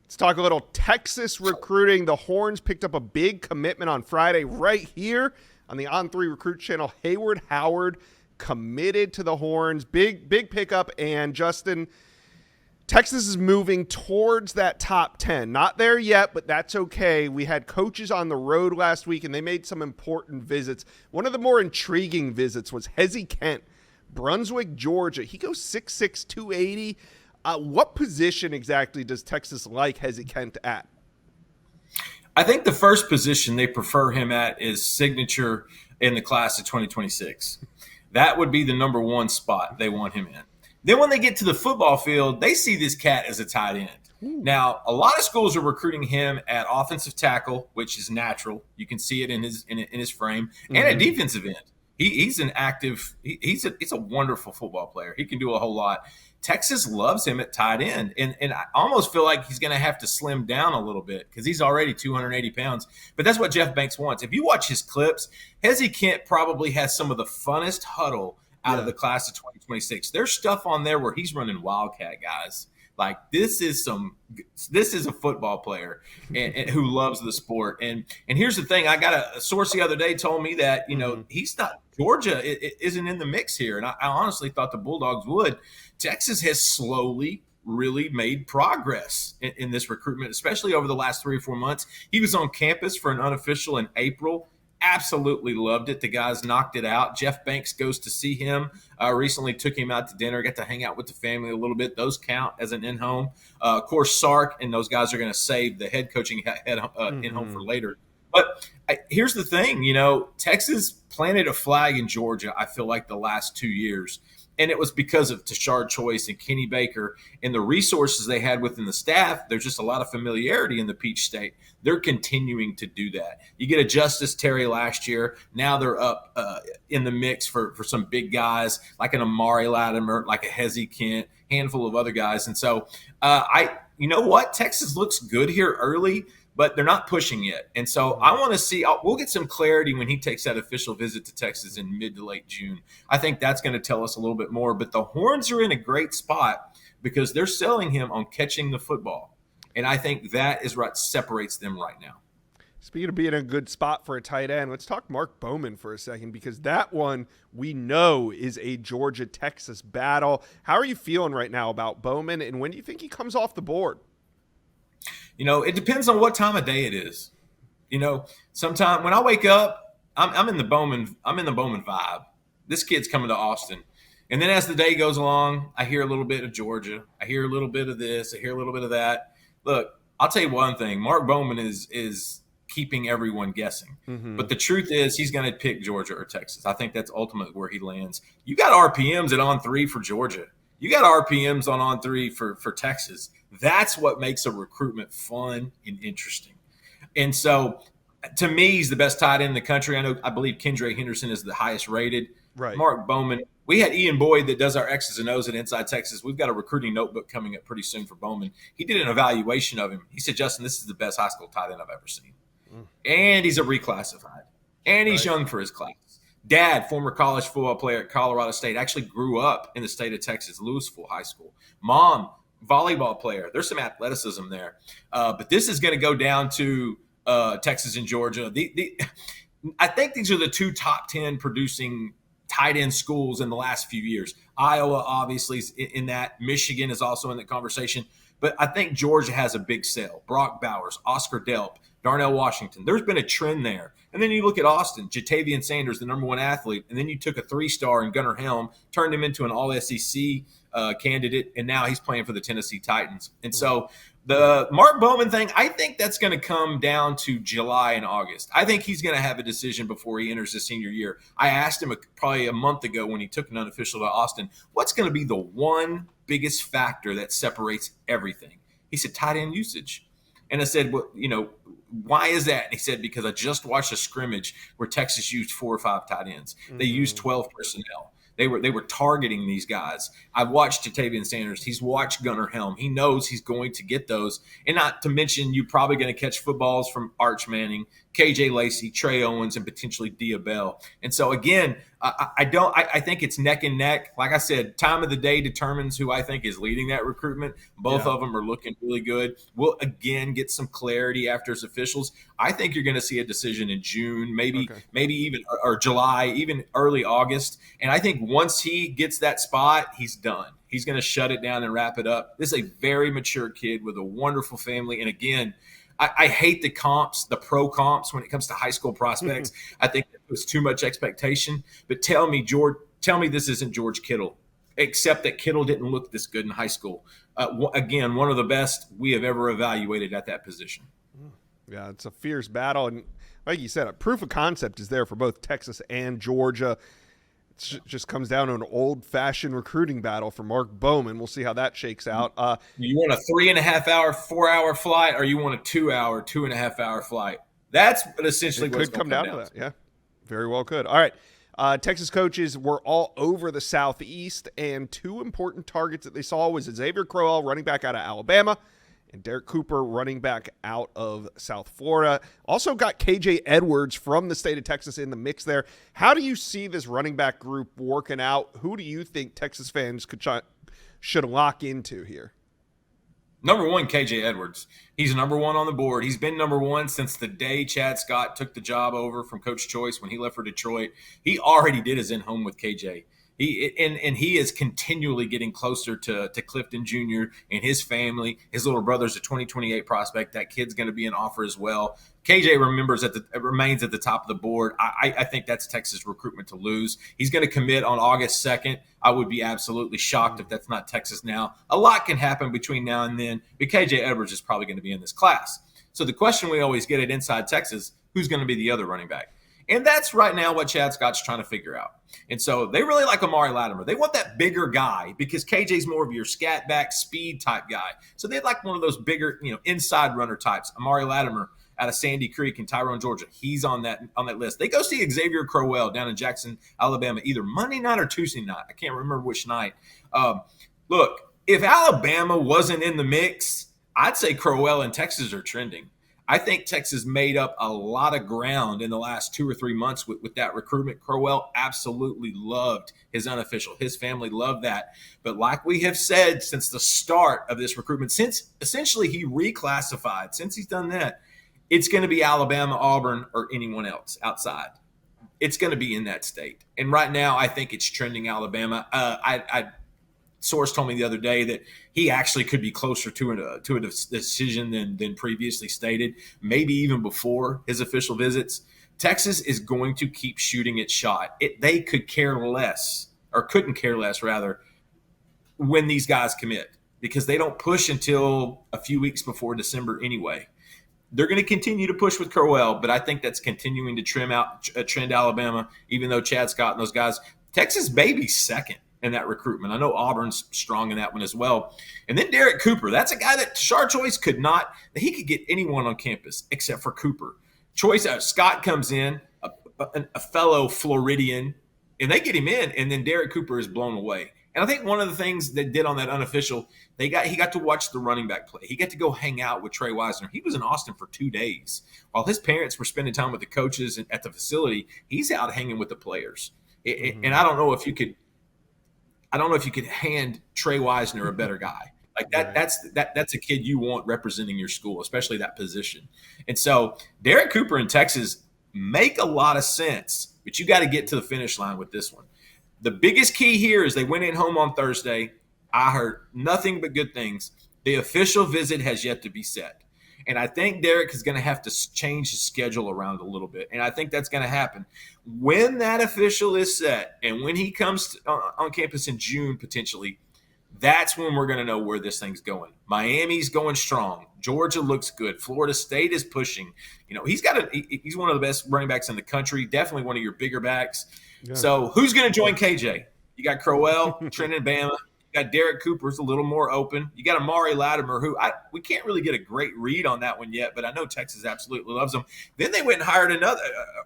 Let's talk a little Texas recruiting. The Horns picked up a big commitment on Friday right here on the On3 Recruit channel. Hayward Howard committed to the Horns. Big pickup. And Justin, Texas is moving towards that top 10. Not there yet, but that's okay. We had coaches on the road last week, and they made some important visits. One of the more intriguing visits was Hezi Kent, Brunswick, Georgia. He goes 6'6", 280. What position exactly does Texas like Hezi Kent at? I think the first position they prefer him at is signature in the class of 2026. That would be the number one spot they want him in. Then when they get to the football field, they see this cat as a tight end. Now, a lot of schools are recruiting him at offensive tackle, which is natural. You can see it in his frame, and at defensive end. He's an active. He's a wonderful football player. He can do a whole lot. Texas loves him at tight end, and I almost feel like he's going to have to slim down a little bit because he's already 280 pounds. But that's what Jeff Banks wants. If you watch his clips, Hezi Kent probably has some of the funnest huddle out of the class of 2026. There's stuff on there where he's running wildcat, guys. Like this is a football player and who loves the sport. And here's the thing: I got a source the other day told me that he's not Georgia isn't in the mix here, and I honestly thought the Bulldogs would. Texas has slowly really made progress in this recruitment, especially over the last 3 or 4 months. He was on campus for an unofficial in April. Absolutely loved it. The guys knocked it out. Jeff Banks goes to see him. Recently took him out to dinner, got to hang out with the family a little bit. Those count as an in-home. Of course, Sark and those guys are going to save the head coaching in-home for later. But here's the thing, Texas planted a flag in Georgia, I feel like, the last 2 years. And it was because of Tashard Choice and Kenny Baker and the resources they had within the staff. There's just a lot of familiarity in the Peach State. They're continuing to do that. You get a Justice Terry last year. Now they're up in the mix for some big guys like an Amari Latimer, like a Hezi Kent, handful of other guys. And so you know what? Texas looks good here early, but they're not pushing yet. And so I want to see – we'll get some clarity when he takes that official visit to Texas in mid to late June. I think that's going to tell us a little bit more. But the Horns are in a great spot because they're selling him on catching the football. And I think that is what separates them right now. Speaking of being in a good spot for a tight end, let's talk Mark Bowman for a second because that one we know is a Georgia-Texas battle. How are you feeling right now about Bowman, and when do you think he comes off the board? It depends on what time of day it is. Sometime when I wake up, I'm in the Bowman vibe. This kid's coming to Austin. And then as the day goes along, I hear a little bit of Georgia. I hear a little bit of this. I hear a little bit of that. Look, I'll tell you one thing. Mark Bowman is keeping everyone guessing. But the truth is he's going to pick Georgia or Texas. I think that's ultimately where he lands. You got RPMs at On3 for Georgia. You got RPMs on 3 for Texas. That's what makes a recruitment fun and interesting. And so, to me, he's the best tight end in the country. I believe Kendra Henderson is the highest rated. Right. Mark Bowman. We had Ian Boyd that does our X's and O's at Inside Texas. We've got a recruiting notebook coming up pretty soon for Bowman. He did an evaluation of him. He said, Justin, this is the best high school tight end I've ever seen. And he's a reclassified. And he's young for his class. Dad, former college football player at Colorado State, actually grew up in the state of Texas, Louisville High School. Mom, volleyball player. There's some athleticism there. But this is going to go down to Texas and Georgia. I think these are the 2 top 10 producing tight end schools in the last few years. Iowa, obviously, is in that. Michigan is also in the conversation. But I think Georgia has a big sale. Brock Bowers, Oscar Delp, Darnell Washington. There's been a trend there. And then you look at Austin, Jatavian Sanders, the number 1 athlete, and then you took a 3-star in Gunnar Helm, turned him into an all-SEC candidate, and now he's playing for the Tennessee Titans. And so the Mark Bowman thing, I think that's going to come down to July and August. I think he's going to have a decision before he enters his senior year. I asked him probably a month ago when he took an unofficial to Austin, what's going to be the one biggest factor that separates everything? He said, tight end usage. And I said, well, why is that? And he said, because I just watched a scrimmage where Texas used 4 or 5 tight ends. They used 12 personnel. They were targeting these guys. I've watched Jatavian Sanders. He's watched Gunnar Helm. He knows he's going to get those. And not to mention, you're probably going to catch footballs from Arch Manning, KJ Lacey, Trey Owens, and potentially Dia Bell. And so again, I think it's neck and neck. Like I said, time of the day determines who I think is leading that recruitment. Both of them are looking really good. We'll again get some clarity after his officials. I think you're going to see a decision in June, maybe even or July, even early August. And I think once he gets that spot, he's done. He's going to shut it down and wrap it up. This is a very mature kid with a wonderful family. And again, I hate the comps, the pro comps when it comes to high school prospects. I think it was too much expectation. But tell me this isn't George Kittle, except that Kittle didn't look this good in high school. Again, one of the best we have ever evaluated at that position. Yeah, it's a fierce battle. And like you said, a proof of concept is there for both Texas and Georgia. It just comes down to an old-fashioned recruiting battle for Mark Bowman. We'll see how that shakes out. You want a 3.5 hour, 4 hour flight, or you want a 2 hour, 2.5 hour flight? That's essentially what's going to come down to that. Yeah, very well could. All right. Texas coaches were all over the Southeast, and two important targets that they saw was Xavier Crowell, running back out of Alabama, and Derek Cooper, running back out of South Florida. Also got KJ Edwards from the state of Texas in the mix there. How do you see this running back group working out? Who do you think Texas fans should lock into here? Number one, KJ Edwards. He's number one on the board. He's been number one since the day Chad Scott took the job over from Coach Choice when he left for Detroit. He already did his in-home with KJ. He is continually getting closer to Clifton Jr. and his family. His little brother's a 2028 prospect. That kid's going to be an offer as well. KJ remains at the top of the board. I think that's Texas recruitment to lose. He's going to commit on August 2nd. I would be absolutely shocked if that's not Texas now. A lot can happen between now and then, but KJ Edwards is probably going to be in this class. So the question we always get at Inside Texas, who's going to be the other running back? And that's right now what Chad Scott's trying to figure out. And so they really like Amari Latimer. They want that bigger guy because KJ's more of your scat back speed type guy. So they'd like one of those bigger, inside runner types. Amari Latimer out of Sandy Creek in Tyrone, Georgia. He's on that list. They go see Xavier Crowell down in Jackson, Alabama, either Monday night or Tuesday night. I can't remember which night. Look, if Alabama wasn't in the mix, I'd say Crowell and Texas are trending. I think Texas made up a lot of ground in the last 2 or 3 months with that recruitment. Crowell absolutely loved his unofficial. His family loved that. But like we have said since the start of this recruitment, since essentially he reclassified, since he's done that, it's going to be Alabama, Auburn, or anyone else outside. It's going to be in that state. And right now, I think it's trending Alabama. Source told me the other day that he actually could be closer to a decision than previously stated, maybe even before his official visits. Texas is going to keep shooting its shot. They could care less, or couldn't care less, rather, when these guys commit, because they don't push until a few weeks before December anyway. They're going to continue to push with Crowell, but I think that's continuing to trend Alabama, even though Chad Scott and those guys. Texas maybe second in that recruitment. I know Auburn's strong in that one as well. And then Derek Cooper. That's a guy that Tashard Choice could get anyone on campus except for Cooper. Scott comes in, a fellow Floridian, and they get him in, and then Derek Cooper is blown away. And I think one of the things they did on that unofficial, he got to watch the running back play. He got to go hang out with Trey Wisner. He was in Austin for 2 days. While his parents were spending time with the coaches at the facility, he's out hanging with the players. And I don't know if you could hand Trey Wisner a better guy. Like that, right. That's a kid you want representing your school, especially that position. And so Derek Cooper in Texas make a lot of sense, but you got to get to the finish line with this one. The biggest key here is they went in home on Thursday. I heard nothing but good things. The official visit has yet to be set. And I think Derek is going to have to change his schedule around a little bit. And I think that's going to happen. When that official is set and when he comes on campus in June potentially, that's when we're going to know where this thing's going. Miami's going strong. Georgia looks good. Florida State is pushing. He's one of the best running backs in the country, definitely one of your bigger backs. Yeah. So who's going to join KJ? You got Crowell, Trenton Bama. You got Derek Cooper's a little more open. You got Amari Latimer, who we can't really get a great read on that one yet, but I know Texas absolutely loves him. Then they went and hired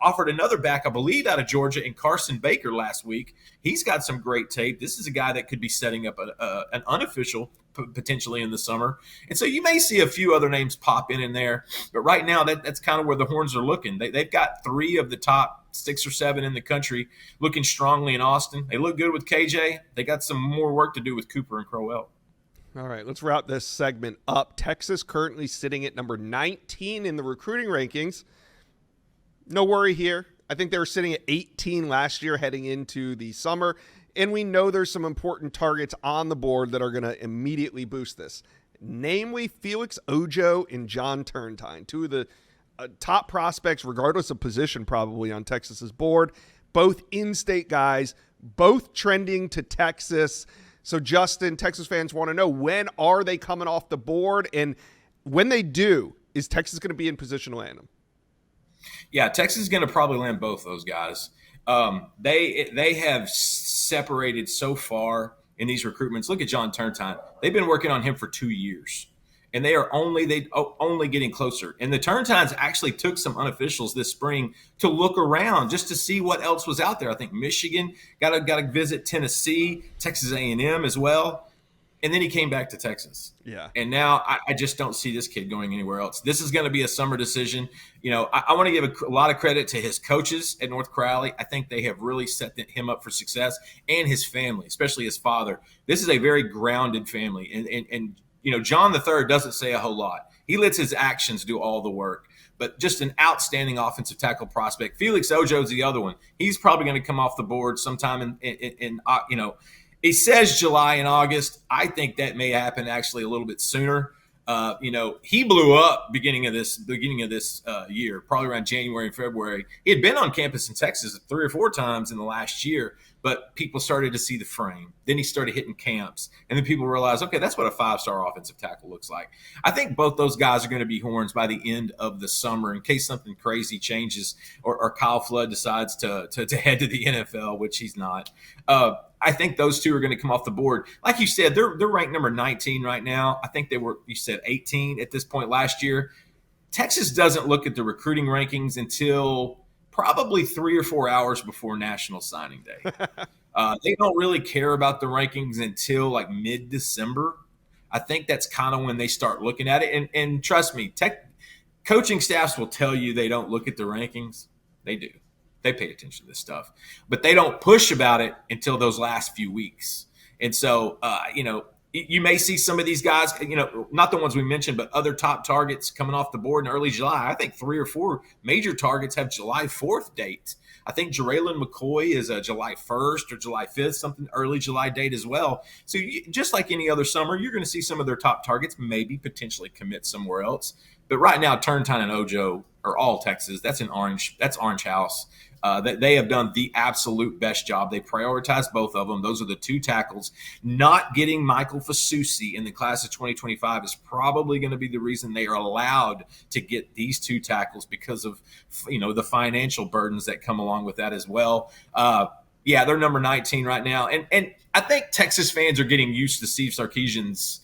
offered another back, I believe, out of Georgia, in Carson Baker last week. He's got some great tape. This is a guy that could be setting up an unofficial potentially in the summer. And so you may see a few other names pop in there, but right now that's kind of where the Horns are looking. They've got 3 of the top 6 or 7 in the country looking strongly in Austin. They look good with KJ. They got some more work to do with Cooper and Crowell. All right, let's wrap this segment up. Texas currently sitting at number 19 in the recruiting rankings. No worry here. I think they were sitting at 18 last year heading into the summer. And we know there's some important targets on the board that are going to immediately boost this. Namely, Felix Ojo and John Turntine, 2 of the top prospects, regardless of position, probably on Texas's board. Both in-state guys, both trending to Texas. So, Justin, Texas fans want to know, when are they coming off the board? And when they do, is Texas going to be in position to land them? Yeah, Texas is going to probably land both those guys. They have separated so far in these recruitments. Look at John Turntine. They've been working on him for 2 years, and they only getting closer. And the Turntines actually took some unofficials this spring to look around just to see what else was out there. I think Michigan got to visit Tennessee, Texas A&M as well. And then he came back to Texas. Yeah. And now I just don't see this kid going anywhere else. This is going to be a summer decision. I want to give a lot of credit to his coaches at North Crowley. I think they have really set him up for success, and his family, especially his father. This is a very grounded family. And John III doesn't say a whole lot. He lets his actions do all the work. But just an outstanding offensive tackle prospect. Felix Ojo is the other one. He's probably going to come off the board sometime in it says July and August. I think that may happen actually a little bit sooner. He blew up beginning of this year, probably around January and February. He had been on campus in Texas 3 or 4 times in the last year, but people started to see the frame. Then he started hitting camps, and then people realized, okay, that's what a 5-star offensive tackle looks like. I think both those guys are going to be Horns by the end of the summer, in case something crazy changes or Kyle Flood decides to head to the NFL, which he's not. I think those 2 are going to come off the board. Like you said, they're ranked number 19 right now. I think they were, you said, 18 at this point last year. Texas doesn't look at the recruiting rankings until probably 3 or 4 hours before National Signing Day. They don't really care about the rankings until like mid-December. I think that's kind of when they start looking at it. And trust me, coaching staffs will tell you they don't look at the rankings. They do. They pay attention to this stuff, but they don't push about it until those last few weeks. And so, you may see some of these guys, not the ones we mentioned, but other top targets coming off the board in early July. I think 3 or 4 major targets have July 4th dates. I think Jaraylin McCoy is a July 1st or July 5th, something early July date as well. So just like any other summer, you're going to see some of their top targets maybe potentially commit somewhere else. But right now, Turntine and Ojo are all Texas. That's Orange House. They have done the absolute best job. They prioritized both of them. Those are the 2 tackles. Not getting Michael Fasusi in the class of 2025 is probably going to be the reason they are allowed to get these 2 tackles, because of the financial burdens that come along with that as well. They're number 19 right now, and I think Texas fans are getting used to Steve Sarkisian's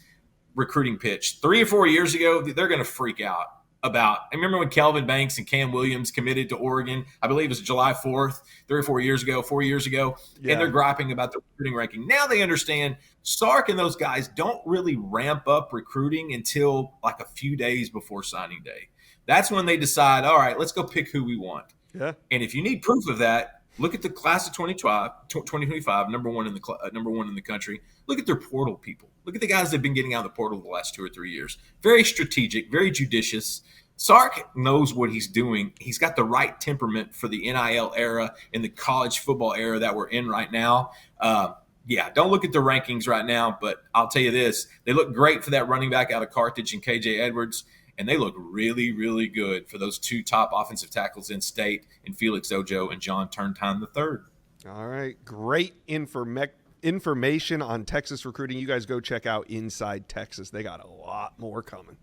recruiting pitch. 3 or 4 years ago, they're going to freak out about. I remember when Kelvin Banks and Cam Williams committed to Oregon. I believe it was July 4th, 3 or 4 years ago, 4 years ago, and they're griping about the recruiting ranking. Now they understand Sark and those guys don't really ramp up recruiting until like a few days before signing day. That's when they decide, all right, let's go pick who we want. Yeah. And if you need proof of that, look at the class of 2025, number one in the country. Look at their portal people. Look at the guys that have been getting out of the portal the last 2 or 3 years. Very strategic, very judicious. Sark knows what he's doing. He's got the right temperament for the NIL era and the college football era that we're in right now. Don't look at the rankings right now, but I'll tell you this. They look great for that running back out of Carthage and KJ Edwards, and they look really, really good for those 2 top offensive tackles in state, in Felix Ojo and John Turntine III. All right. Great information on Texas recruiting. You guys go check out Inside Texas. They got a lot more coming.